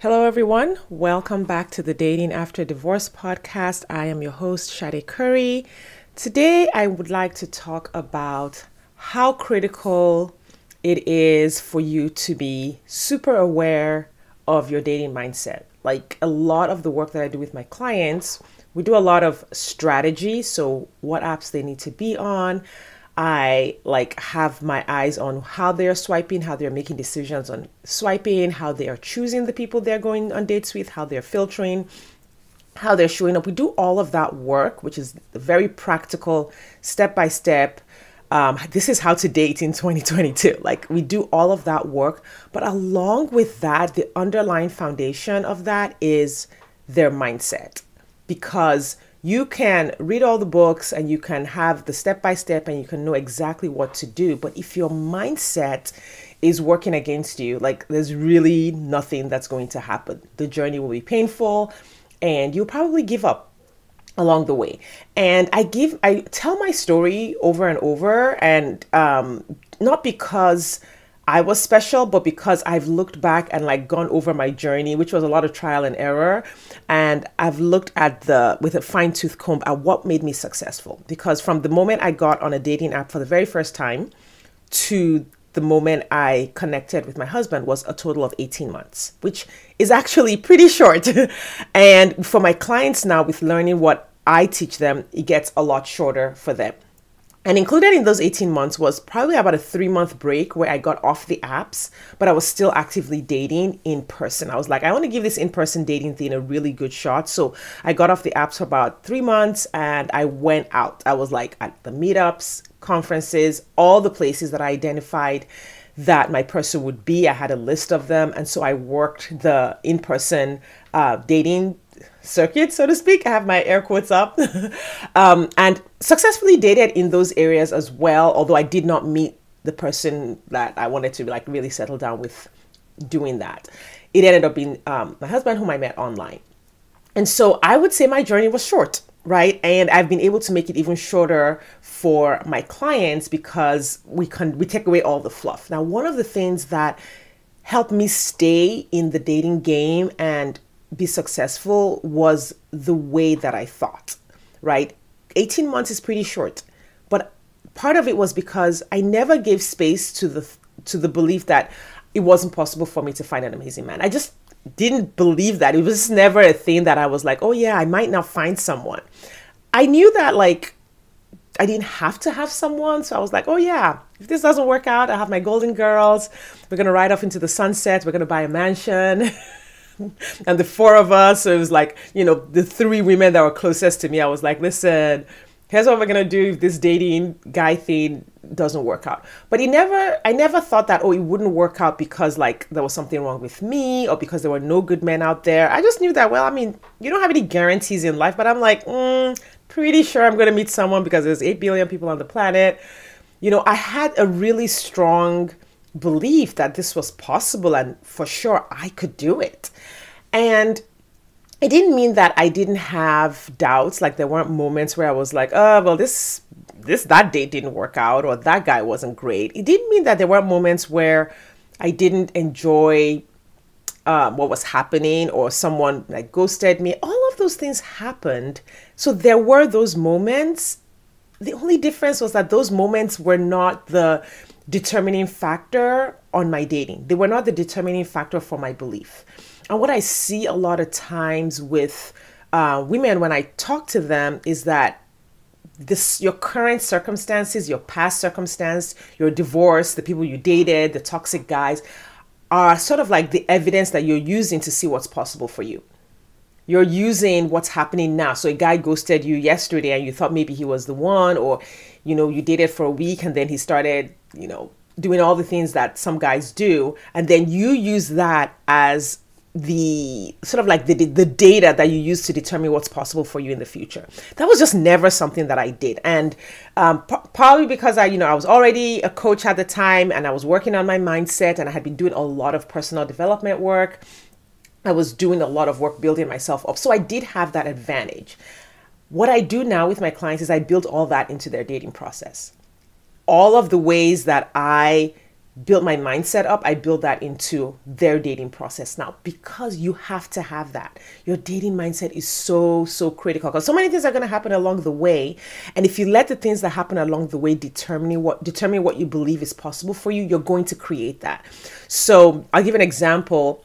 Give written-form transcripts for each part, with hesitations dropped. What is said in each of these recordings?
Hello, everyone. Welcome back to the Dating After Divorce podcast. I am your host, Shade Curry. Today, I would like to talk about how critical it is for you to be super aware of your dating mindset. Like a lot of the work that I do with my clients, we do a lot of strategy. So, what apps they need to be on. I have my eyes on how they're swiping, how they're making decisions on swiping, how they are choosing the people they're going on dates with, how they're filtering, how they're showing up. We do all of that work, which is very practical, step by step. This is how to date in 2022. Like we do all of that work, but along with that, the underlying foundation of that is their mindset, because you can read all the books and you can have the step by step and you can know exactly what to do. But if your mindset is working against you, like there's really nothing that's going to happen. The journey will be painful and you'll probably give up along the way. And I tell my story over and over, and not because I was special, but because I've looked back and gone over my journey, which was a lot of trial and error. And I've looked at with a fine tooth comb at what made me successful. Because from the moment I got on a dating app for the very first time to the moment I connected with my husband was a total of 18 months, which is actually pretty short. And for my clients now, with learning what I teach them, it gets a lot shorter for them. And included in those 18 months was probably about a 3-month break where I got off the apps, but I was still actively dating in person. I was like, I want to give this in-person dating thing a really good shot. So I got off the apps for about 3 months and I went out. I was like at the meetups, conferences, all the places that I identified that my person would be. I had a list of them. And so I worked the in-person dating circuit, so to speak. I have my air quotes up and successfully dated in those areas as well. Although I did not meet the person that I wanted to really settle down with doing that. It ended up being my husband, whom I met online. And so I would say my journey was short, right? And I've been able to make it even shorter for my clients because we take away all the fluff. Now, one of the things that helped me stay in the dating game and be successful was the way that I thought, right? 18 months is pretty short, but part of it was because I never gave space to the belief that it wasn't possible for me to find an amazing man. I just didn't believe that. It was never a thing that I was like, oh yeah, I might now find someone. I knew that I didn't have to have someone. So I was like, oh yeah, if this doesn't work out, I have my golden girls. We're going to ride off into the sunset. We're going to buy a mansion. And the four of us, so it was the 3 women that were closest to me. I was like, listen, here's what we're going to do if this dating guy thing doesn't work out. But I never thought that, it wouldn't work out because there was something wrong with me or because there were no good men out there. I just knew that, you don't have any guarantees in life, but I'm pretty sure I'm going to meet someone because there's 8 billion people on the planet. I had a really strong belief that this was possible and for sure I could do it. And it didn't mean that I didn't have doubts. There weren't moments where I was like, oh, well, that date didn't work out or that guy wasn't great. It didn't mean that there weren't moments where I didn't enjoy what was happening or someone ghosted me. All of those things happened. So there were those moments. The only difference was that those moments were not the determining factor on my dating. They were not the determining factor for my belief. And what I see a lot of times with women when I talk to them is that your current circumstances, your past circumstance, your divorce, the people you dated, the toxic guys are sort of like the evidence that you're using to see what's possible for you. You're using what's happening now. So a guy ghosted you yesterday and you thought maybe he was the one, or, you dated for a week and then he started, doing all the things that some guys do. And then you use that as the sort of the data that you use to determine what's possible for you in the future. That was just never something that I did. And probably because I was already a coach at the time and I was working on my mindset and I had been doing a lot of personal development work. I was doing a lot of work building myself up. So I did have that advantage. What I do now with my clients is I build all that into their dating process. All of the ways that I built my mindset up, I built that into their dating process now, because you have to have that. Your dating mindset is so, so critical, because so many things are going to happen along the way. And if you let the things that happen along the way determine what you believe is possible for you, you're going to create that. So I'll give an example.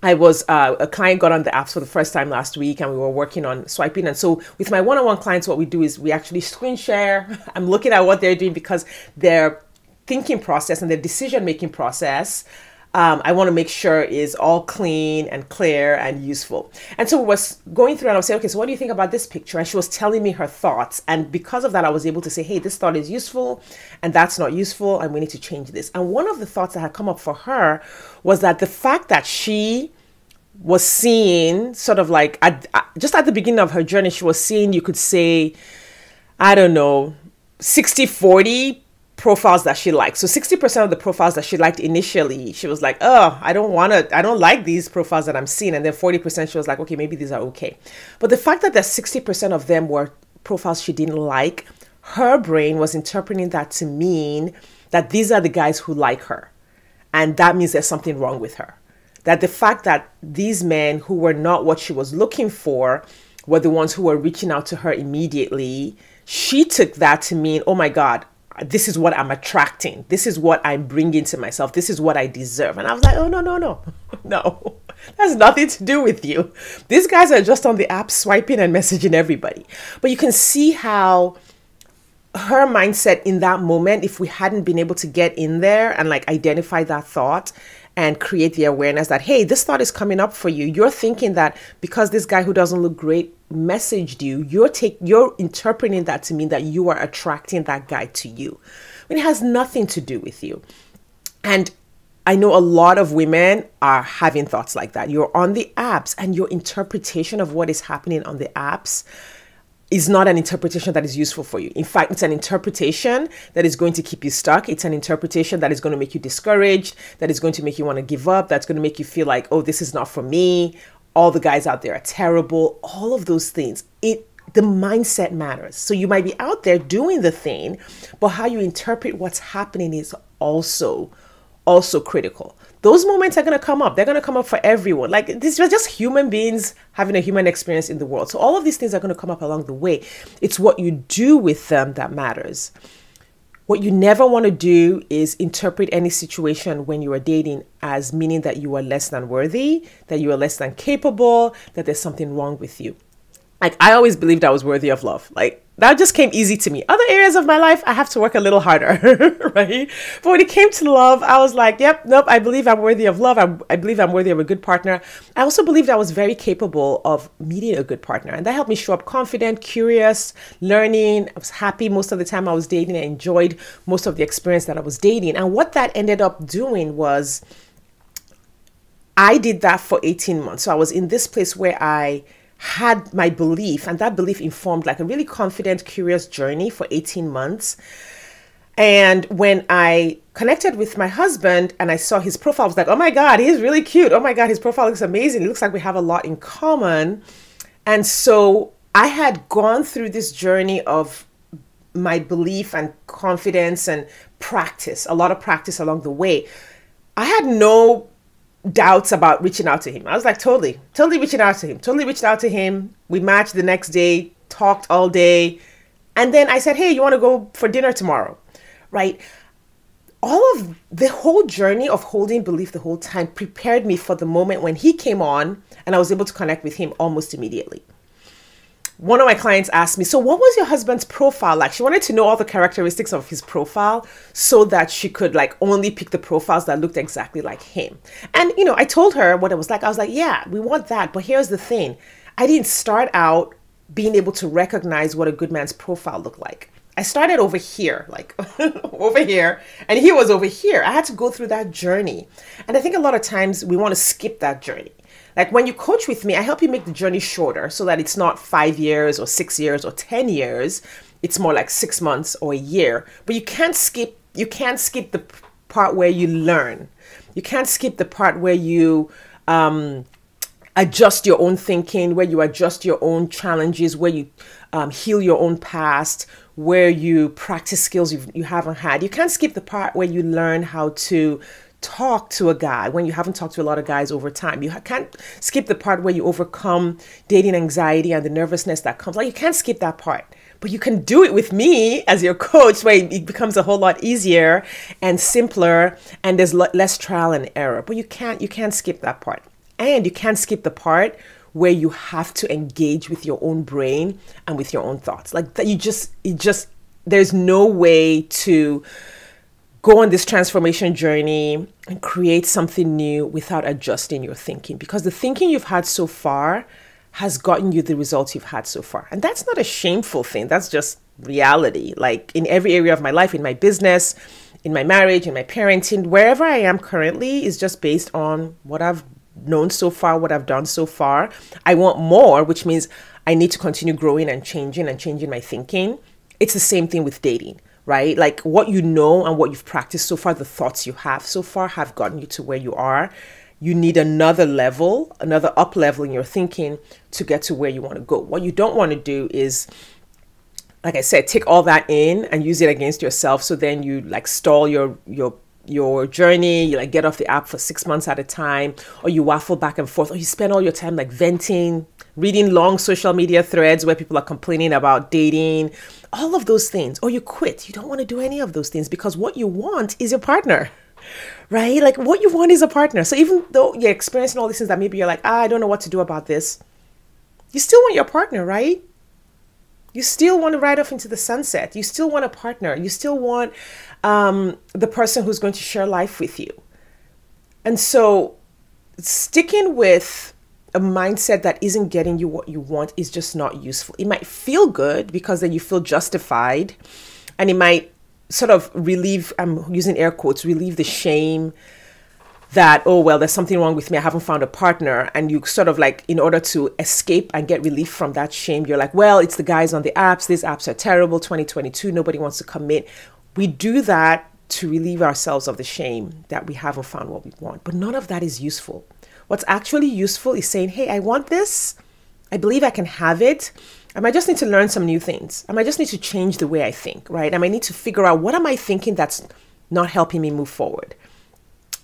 I was, a client got on the apps for the first time last week, and we were working on swiping. And so with my one-on-one clients, what we do is we actually screen share. I'm looking at what they're doing, because their thinking process and their decision-making process, I want to make sure is all clean and clear and useful. And so we was going through, and I was saying, okay, so what do you think about this picture? And she was telling me her thoughts. And because of that, I was able to say, hey, this thought is useful and that's not useful, and we need to change this. And one of the thoughts that had come up for her was that the fact that she was seeing sort of like, just at the beginning of her journey, she was seeing, you could say, I don't know, 60-40 profiles that she liked. So 60% of the profiles that she liked initially, she was like, oh, I don't like these profiles that I'm seeing. And then 40% she was like, okay, maybe these are okay. But the fact that 60% of them were profiles she didn't like, her brain was interpreting that to mean that these are the guys who like her. And that means there's something wrong with her. That the fact that these men who were not what she was looking for were the ones who were reaching out to her immediately, she took that to mean, oh my God, this is what I'm attracting. This is what I'm bringing to myself. This is what I deserve. And I was like, oh, no, no, that's nothing to do with you. These guys are just on the app swiping and messaging everybody. But you can see how her mindset in that moment, if we hadn't been able to get in there and like identify that thought and create the awareness that, hey, this thought is coming up for you. You're thinking that because this guy who doesn't look great messaged you, you're interpreting that to mean that you are attracting that guy to you. When it has nothing to do with you. And I know a lot of women are having thoughts like that. You're on the apps, and your interpretation of what is happening on the apps is not an interpretation that is useful for you. In fact, it's an interpretation that is going to keep you stuck. It's an interpretation that is going to make you discouraged, that is going to make you want to give up, that's going to make you feel like, oh, this is not for me. All the guys out there are terrible. All of those things. The mindset matters. So you might be out there doing the thing, but how you interpret what's happening is also critical. Those moments are going to come up. They're going to come up for everyone. Like, these are just human beings having a human experience in the world. So all of these things are going to come up along the way. It's what you do with them that matters. What you never want to do is interpret any situation when you are dating as meaning that you are less than worthy, that you are less than capable, that there's something wrong with you. Like, I always believed I was worthy of love. Like, that just came easy to me. Other areas of my life, I have to work a little harder, right? But when it came to love, I was like, yep, nope, I believe I'm worthy of love. I believe I'm worthy of a good partner. I also believed I was very capable of meeting a good partner. And that helped me show up confident, curious, learning. I was happy most of the time I was dating. I enjoyed most of the experience that I was dating. And what that ended up doing was I did that for 18 months. So I was in this place where I had my belief, and that belief informed like a really confident, curious journey for 18 months. And when I connected with my husband and I saw his profile, I was like, oh my God, he's really cute. Oh my God, his profile looks amazing. It looks like we have a lot in common. And so I had gone through this journey of my belief and confidence and practice, a lot of practice along the way. I had no doubts about reaching out to him. I was like, totally reaching out to him, totally reached out to him. We matched the next day, talked all day. And then I said, hey, you want to go for dinner tomorrow? Right? All of the whole journey of holding belief the whole time prepared me for the moment when he came on and I was able to connect with him almost immediately. One of my clients asked me, so what was your husband's profile like? She wanted to know all the characteristics of his profile so that she could like only pick the profiles that looked exactly like him. And, you know, I told her what it was like. I was like, yeah, we want that. But here's the thing. I didn't start out being able to recognize what a good man's profile looked like. I started over here, like over here, and he was over here. I had to go through that journey. And I think a lot of times we want to skip that journey. Like when you coach with me, I help you make the journey shorter so that it's not 5 years or 6 years or 10 years. It's more like 6 months or a year. But you can't skip the part where you learn. You can't skip the part where you adjust your own thinking, where you adjust your own challenges, where you heal your own past, where you practice skills you haven't had. You can't skip the part where you learn how to talk to a guy when you haven't talked to a lot of guys over time. You can't skip the part where you overcome dating anxiety and the nervousness that comes. Like, you can't skip that part. But you can do it with me as your coach, where it becomes a whole lot easier and simpler, and there's less trial and error. But you can't skip that part. And you can't skip the part where you have to engage with your own brain and with your own thoughts. Like that, there's no way to go on this transformation journey and create something new without adjusting your thinking, because the thinking you've had so far has gotten you the results you've had so far. And that's not a shameful thing. That's just reality. Like, in every area of my life, in my business, in my marriage, in my parenting, wherever I am currently is just based on what I've known so far, what I've done so far. I want more, which means I need to continue growing and changing my thinking. It's the same thing with dating, right? Like, what you know and what you've practiced so far, the thoughts you have so far have gotten you to where you are. You need another level, another up level in your thinking to get to where you want to go. What you don't want to do is, like I said, take all that in and use it against yourself. So then you like stall your journey. You like get off the app for 6 months at a time, or you waffle back and forth, or you spend all your time like venting, reading long social media threads where people are complaining about dating, all of those things, or you quit. You don't want to do any of those things, because what you want is your partner. Right? Like, what you want is a partner. So even though you're experiencing all these things that maybe you're like, I don't know what to do about this, you still want your partner, right? You still want to ride off into the sunset. You still want a partner. You still want the person who's going to share life with you. And so sticking with a mindset that isn't getting you what you want is just not useful. It might feel good because then you feel justified, and it might sort of relieve, I'm using air quotes, relieve the shame that, oh, well, there's something wrong with me. I haven't found a partner. And you sort of like, in order to escape and get relief from that shame, you're like, well, it's the guys on the apps. These apps are terrible. 2022, nobody wants to commit. We do that to relieve ourselves of the shame that we haven't found what we want. But none of that is useful. What's actually useful is saying, hey, I want this. I believe I can have it. I might just need to learn some new things. I might just need to change the way I think, right? I might need to figure out, what am I thinking that's not helping me move forward?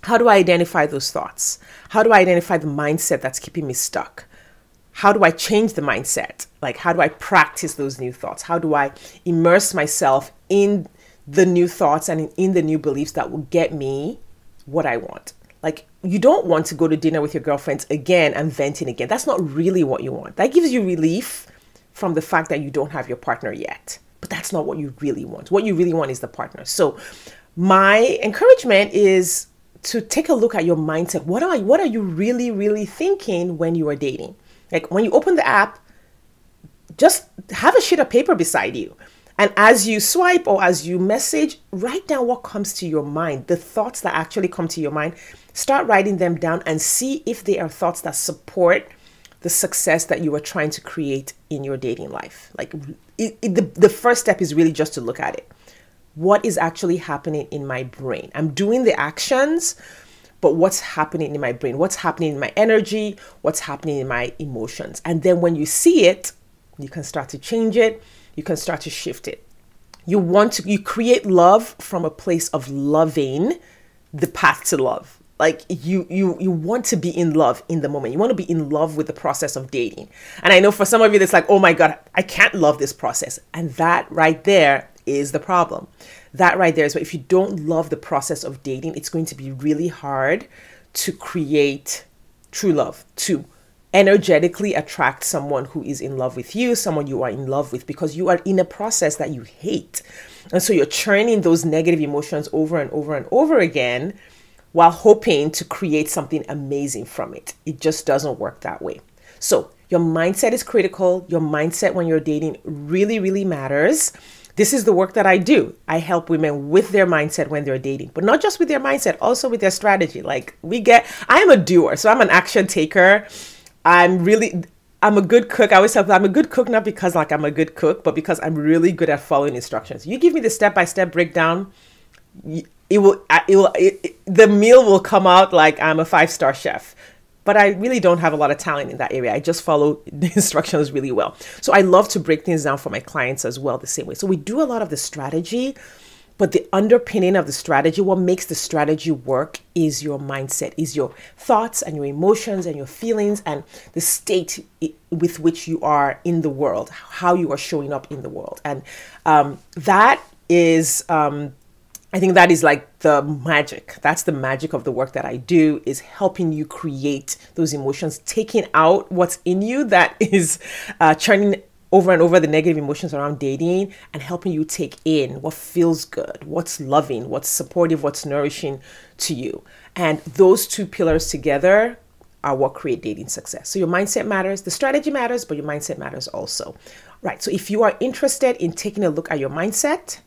How do I identify those thoughts? How do I identify the mindset that's keeping me stuck? How do I change the mindset? Like, how do I practice those new thoughts? How do I immerse myself in the new thoughts and in the new beliefs that will get me what I want? Like, you don't want to go to dinner with your girlfriends again and venting again. That's not really what you want. That gives you relief from the fact that you don't have your partner yet. But that's not what you really want. What you really want is the partner. So my encouragement is to take a look at your mindset. What are you really, really thinking when you are dating? Like, when you open the app, just have a sheet of paper beside you. And as you swipe or as you message, write down what comes to your mind, the thoughts that actually come to your mind. Start writing them down and see if they are thoughts that support the success that you are trying to create in your dating life. Like, the first step is really just to look at it. What is actually happening in my brain? I'm doing the actions, but what's happening in my brain? What's happening in my energy? What's happening in my emotions? And then when you see it, you can start to change it. You can start to shift it. You create love from a place of loving the path to love. Like, you want to be in love in the moment. You want to be in love with the process of dating. And I know for some of you, it's like, oh my God, I can't love this process. And that right there is the problem. That right there is, if you don't love the process of dating, it's going to be really hard to create true love, to energetically attract someone who is in love with you, someone you are in love with, because you are in a process that you hate. And so you're churning those negative emotions over and over and over again while hoping to create something amazing from it. It just doesn't work that way. So your mindset is critical. Your mindset when you're dating really, really matters. This is the work that I do. I help women with their mindset when they're dating, but not just with their mindset, also with their strategy. Like, I am a doer, so I'm an action taker. I'm a good cook. I always tell people I'm a good cook, not because like I'm a good cook, but because I'm really good at following instructions. You give me the step-by-step breakdown, the meal will come out like I'm a 5-star chef. but I really don't have a lot of talent in that area. I just follow the instructions really well. So I love to break things down for my clients as well the same way. So we do a lot of the strategy, but the underpinning of the strategy, what makes the strategy work, is your mindset, is your thoughts and your emotions and your feelings and the state with which you are in the world, how you are showing up in the world. And that is, I think that is like the magic. That's the magic of the work that I do, is helping you create those emotions, taking out what's in you that is churning over and over the negative emotions around dating, and helping you take in what feels good, what's loving, what's supportive, what's nourishing to you. And those two pillars together are what create dating success. So your mindset matters, the strategy matters, but your mindset matters also. Right. So if you are interested in taking a look at your mindset,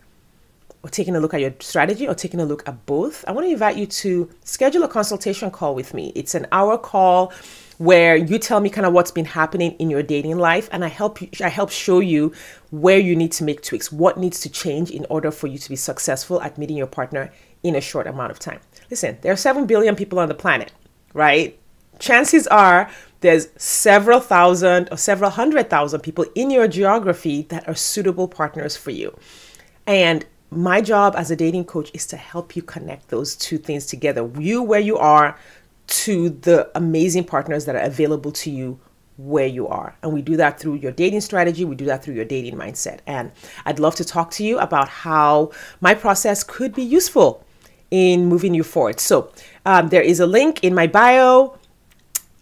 or taking a look at your strategy, or taking a look at both, I want to invite you to schedule a consultation call with me. It's an hour call where you tell me kind of what's been happening in your dating life, and I help show you where you need to make tweaks, what needs to change in order for you to be successful at meeting your partner in a short amount of time. Listen, there are 7 billion people on the planet, right? Chances are there's several thousand or several 100,000 people in your geography that are suitable partners for you. And my job as a dating coach is to help you connect those two things together. You where you are to the amazing partners that are available to you where you are. And we do that through your dating strategy. We do that through your dating mindset. And I'd love to talk to you about how my process could be useful in moving you forward. So there is a link in my bio.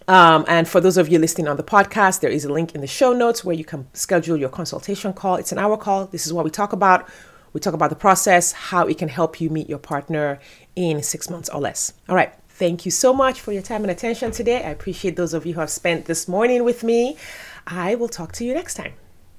And for those of you listening on the podcast, there is a link in the show notes where you can schedule your consultation call. It's an hour call. This is what we talk about. We talk about the process, how it can help you meet your partner in 6 months or less. All right. Thank you so much for your time and attention today. I appreciate those of you who have spent this morning with me. I will talk to you next time.